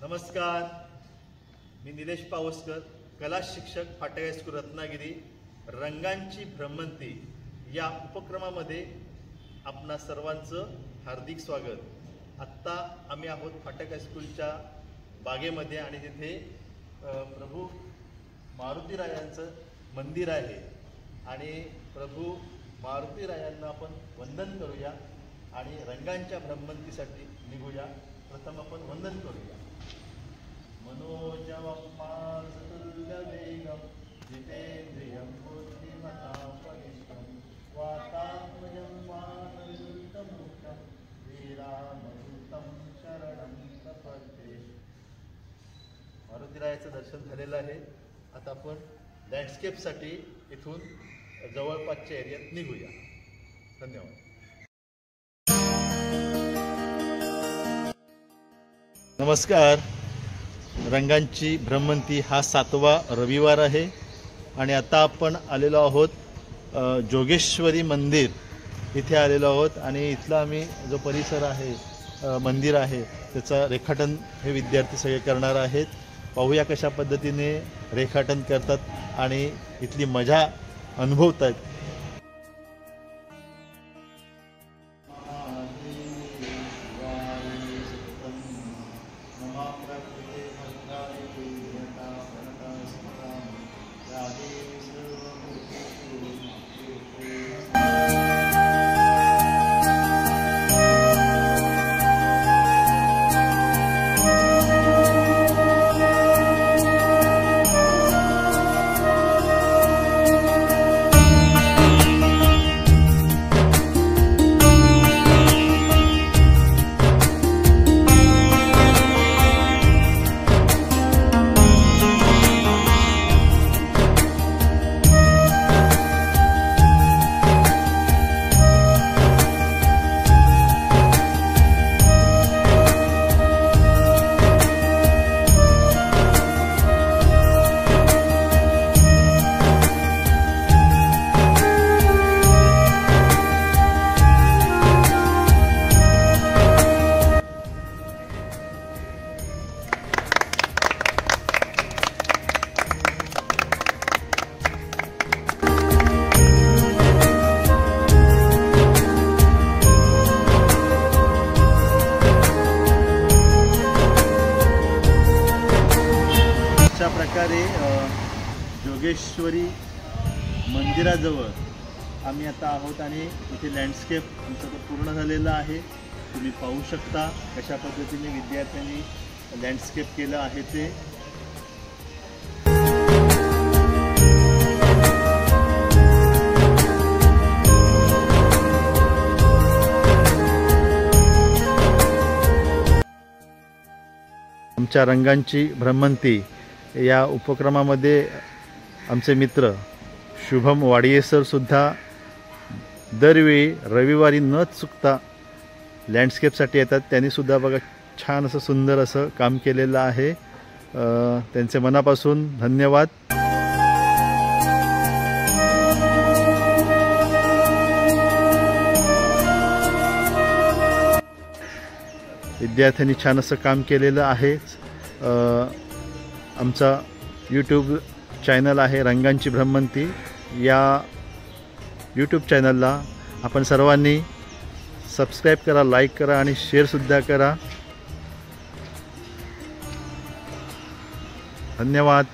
नमस्कार, मी निलेश पावसकर, कला शिक्षक, फाटक हायस्कूल रत्नागिरी. रंगांची भ्रमंती या उपक्रमामध्ये आपणा सर्वांचं हार्दिक स्वागत. आत्ता आम्ही आहोत फाटक हायस्कूलच्या बागेमध्ये आणि तिथे प्रभू मारुतीरायांचं मंदिर आहे आणि प्रभू मारुतीरायांना आपण वंदन करूया आणि रंगांच्या भ्रमंतीसाठी निघूया. प्रथम आपण वंदन करूया. मनोजवं मारुतुल्यवेगं जितेन्द्रियं बुद्धिमतां वरिष्ठं वातात्मजं वानरयुक्तमुक्तं श्रीरामदूतं शरणं प्रपद्ये. मारुतीरायाचं दर्शन झालेलं आहे. आता आपण लँडस्केपसाठी इथून जवळपासच्या एरियात निघूया. धन्यवाद. नमस्कार. रंगांची भ्रमंती हा 7वा रविवार आहे आणि आता आपण आलेलो आहोत जोगेश्वरी मंदिर इथे आलेलो आहोत आणि इथला आम्ही जो परिसर आहे मंदिर आहे त्याचा रेखाटन हे विद्यार्थी सगळे करणार आहेत. पाहूया कशा पद्धतीने रेखाटन करतात आणि इथली मजा अनुभवतात. अशा प्रकारे जोगेश्वरी मंदिराजवळ आम्ही आता आहोत आणि इथे लँडस्केप आमचं पूर्ण झालेलं आहे. तुम्ही पाहू शकता कशा पद्धतीने विद्यार्थ्यांनी लँडस्केप केलं आहे ते. आमच्या रंगांची भ्रमंती या उपक्रमामध्ये आमचे मित्र शुभम वाडिये सर सुद्धा दरवेळी रविवारी न चुकता लँडस्केपसाठी येतात. त्यांनी सुद्धा बघा छान असं सुंदर असं काम केलेलं आहे. त्यांचे मनापासून धन्यवाद. विद्यार्थ्यांनी छान असं काम केलेलं आहे. आमचा यूट्यूब चॅनल आहे रंगांची भ्रमंती. या यूट्यूब चॅनलला आपण सर्वांनी सबस्क्राईब करा, लाईक करा आणि शेअरसुद्धा करा. धन्यवाद.